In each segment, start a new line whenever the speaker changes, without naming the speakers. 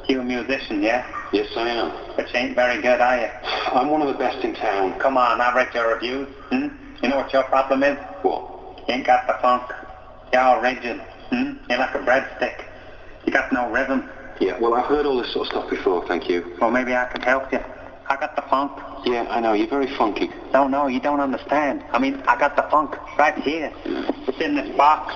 You a musician, yeah?
Yes, I am.
But you ain't very good, are you?
I'm one of the best in town.
Come on, I've read your reviews. You know what your problem is?
What?
You ain't got the funk. You're all rigid. You're like a breadstick. You got no rhythm.
Yeah, well, I've heard all this sort of stuff before, thank you.
Well, maybe I can help you. I got the funk.
Yeah, I know, you're very funky.
No, you don't understand. I mean, I got the funk right here. It's in this box.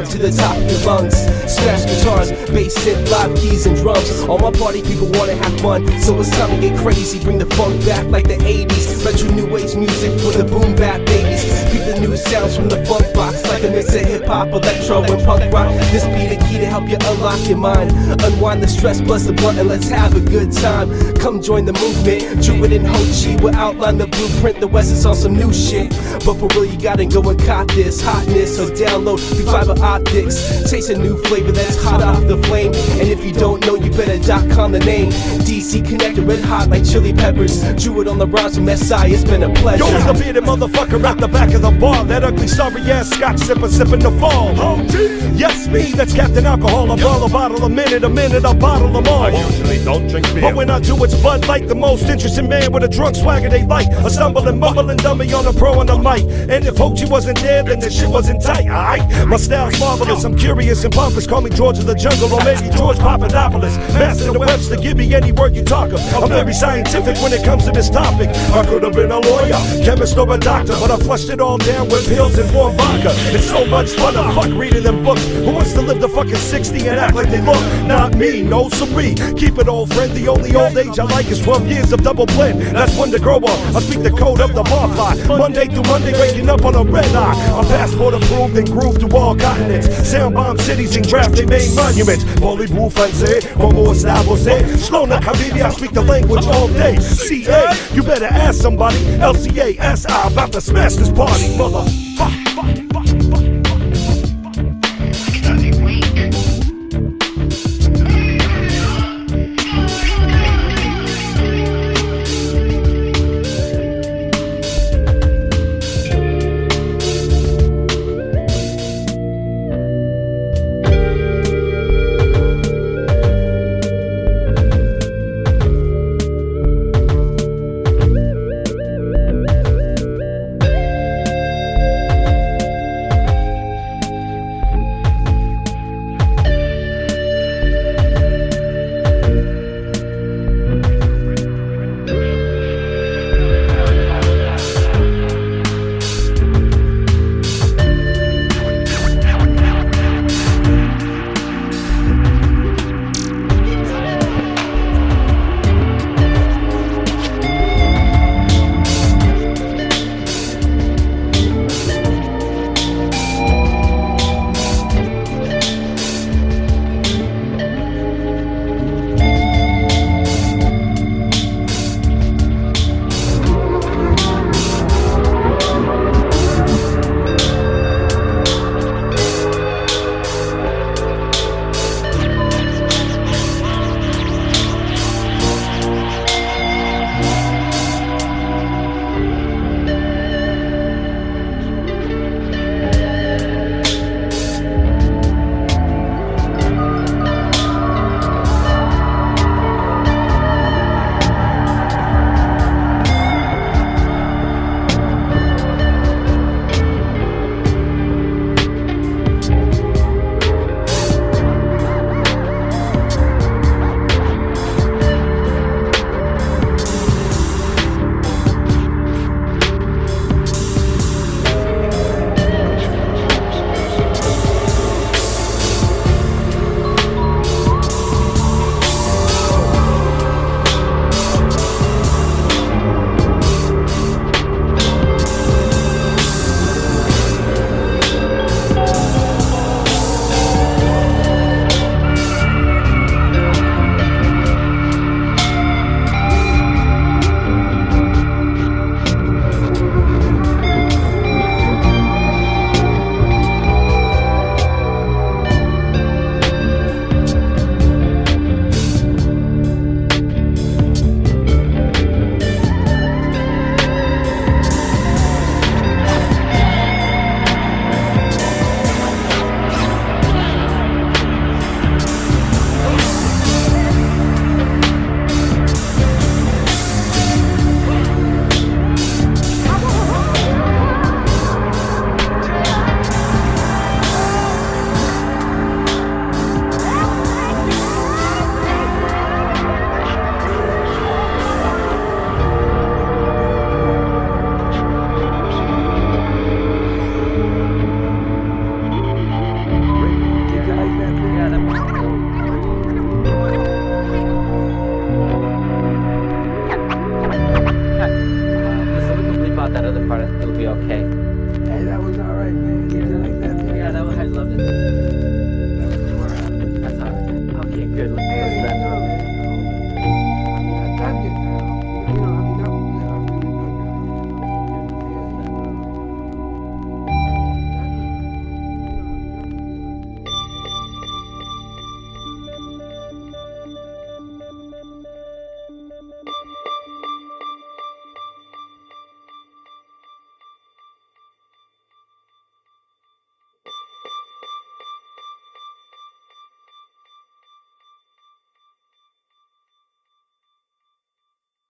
To the top of your lungs, smash guitars, bass, synth, live keys and drums. All my party people wanna have fun, so it's time to get crazy. Bring the funk back like the 80s. Retro new age music for the boom bap babies. Beat the new sounds from the funk box, like a mix of hip hop, electro, and punk rock. This be the key to help you unlock your mind, unwind the stress, plus the blunt, and let's have a good time. Come join the movement. Druid and Ho Chi will outline the blueprint. The West is on some new shit, but for real you gotta go and cop this hotness or download through fiber optics. Taste a new flavor that's hot off the flame. And if you don't know, you better .com the name. DC connected, red hot like chili peppers. Druid on the rhymes from SI, it's been a pleasure.
Yo, it's the bearded motherfucker at the back of the bar. That ugly sorry ass scotch sipper sipping the fall. Yes, me, that's Captain Alcohol. I bottle a bottle a minute, I'll bottle them all.
I usually don't drink beer,
but when I do, it's Bud Light. The most interesting man with a drunk swagger they like. A stumbling, mumbling dummy on a pro on the mic. And if Ho Chi wasn't there, then the shit wasn't tight. Alright, my style's marvelous. I'm curious and pompous. Call me George of the Jungle or maybe George Papadopoulos. Master the Webster, give me any word you talk of. I'm very scientific when it comes to this topic. I could have been a lawyer, chemist or a doctor, but I flushed it all down with pills and warm vodka. It's so much fun to fuck reading them books. Who wants to live the fucking 60 and act like they look? Not me, no siree. Keep it old friend, the only old age I like is 12 years of double blend. That's one to grow up. I speak the code of the barfly. Monday through Monday, waking up on a red eye. I'm passport approved and grooved to all continents. Sound bomb cities and draft they made monuments. Volley-ball fancy, como established. Slow na Habibi, I speak the language all day. CA, you better ask somebody. LCA-SI, about to smash this party, motherfucker.
be okay.